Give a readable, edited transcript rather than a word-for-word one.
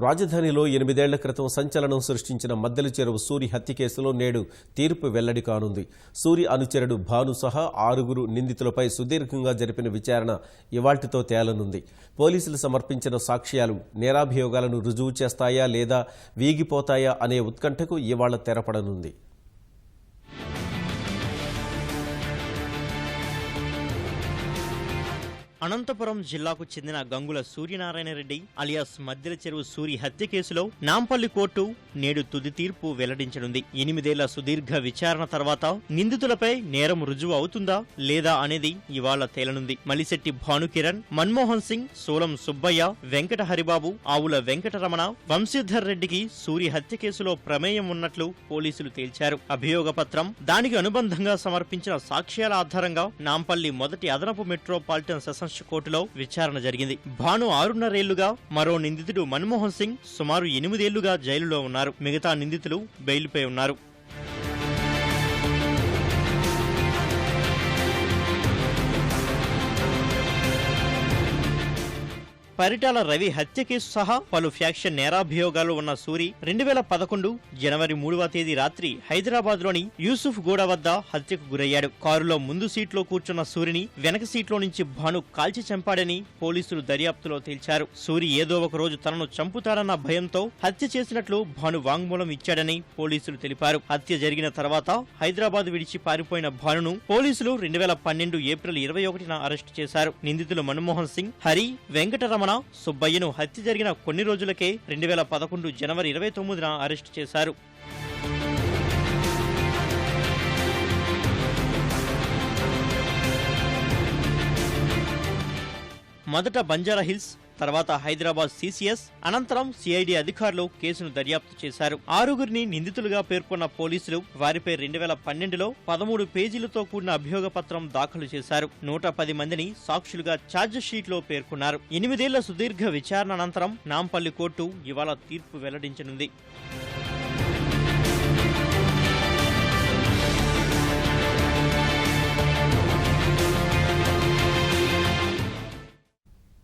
రాజధానిలో 8 ఏళ్ల క్రితం సంచలనం సృష్టించిన మద్దెల చెరువు సూరి హత్య కేసులో నేడు తీర్పు వెల్లడి కానుంది. సూరి అనుచరుడు భాను సహా 6 నిందితులపై సుదీర్ఘంగా జరిపిన విచారణ ఇవాళ్టితో తేలనుంది. పోలీసులు సమర్పించిన సాక్ష్యాలు నేరాభియోగాలను రుజువు చేస్తాయా లేదా వీగిపోతాయా అనే ఉత్కంఠకు ఇవాళ తెరపడనుంది. అనంతపురం జిల్లాకు చెందిన గంగుల సూర్యనారాయణ రెడ్డి అలియాస్ మద్దెల చెరువు సూరి హత్య కేసులో నాంపల్లి కోర్టు నేడు తుది తీర్పు వెల్లడించనుంది. 8 ఏళ్ల సుదీర్ఘ విచారణ తర్వాత నిందితులపై నేరం రుజువు అవుతుందా లేదా అనేది ఇవాళ తేలనుంది. మలిశెట్టి భానుకిరణ్, మన్మోహన్ సింగ్, సోలం సుబ్బయ్య, వెంకట హరిబాబు, ఆవుల వెంకటరమణ, వంశీధర్ రెడ్డికి సూరి హత్య కేసులో ప్రమేయం ఉన్నట్లు పోలీసులు తేల్చారు. అభియోగ పత్రం, దానికి అనుబంధంగా సమర్పించిన సాక్ష్యాల ఆధారంగా నాంపల్లి మొదటి అదనపు మెట్రోపాలిటన్ సెషన్స్ కోర్టులో విచారణ జరిగింది. భాను 6.5 ఏళ్లుగా, మరో నిందితుడు మన్మోహన్ సింగ్ సుమారు 8 ఏళ్లుగా జైలులో ఉన్నారు. మిగతా నిందితులు బెయిల్పై ఉన్నారు. పరిటాల రవి హత్య కేసు సహా పలు ఫ్యాక్షన్ నేరాభియోగాలు ఉన్న సూరి 2011 జనవరి 3వ తేదీ రాత్రి హైదరాబాద్ లోని యూసుఫ్ గూడ వద్ద హత్యకు గురయ్యాడు. కారులో ముందు సీట్లో కూర్చున్న సూరిని వెనక సీట్లో నుంచి భాను కాల్చి చంపాడని పోలీసులు దర్యాప్తులో తేల్చారు. సూరి ఏదో ఒక రోజు తనను చంపుతారన్న భయంతో హత్య చేసినట్లు భాను వాంగ్మూలం ఇచ్చాడని పోలీసులు తెలిపారు. హత్య జరిగిన తర్వాత హైదరాబాద్ విడిచి పారిపోయిన భానును పోలీసులు 2012 ఏప్రిల్ 21న అరెస్టు చేశారు. నిందితులు మన్మోహన్ సింగ్, హరి, వెంకటరమణ, సుబ్బయ్యను హత్య జరిగిన కొన్ని రోజులకే 2011 జనవరి 29న అరెస్టు చేశారు. మొదట బంజారాహిల్స్, తర్వాత హైదరాబాద్ సిసిఎస్, అనంతరం సిఐడి అధికారులు కేసును దర్యాప్తు చేశారు. 6 నిందితులుగా పేర్కొన్న పోలీసులు వారిపై 2012లో 13 పేజీలతో కూడిన అభియోగ పత్రం దాఖలు చేశారు. 110 మందిని సాక్షులుగా ఛార్జ్ షీట్ లో పేర్కొన్నారు. 8 ఏళ్ల సుదీర్ఘ విచారణ అనంతరం నాంపల్లి కోర్టు ఇవాళ తీర్పు వెల్లడించనుంది.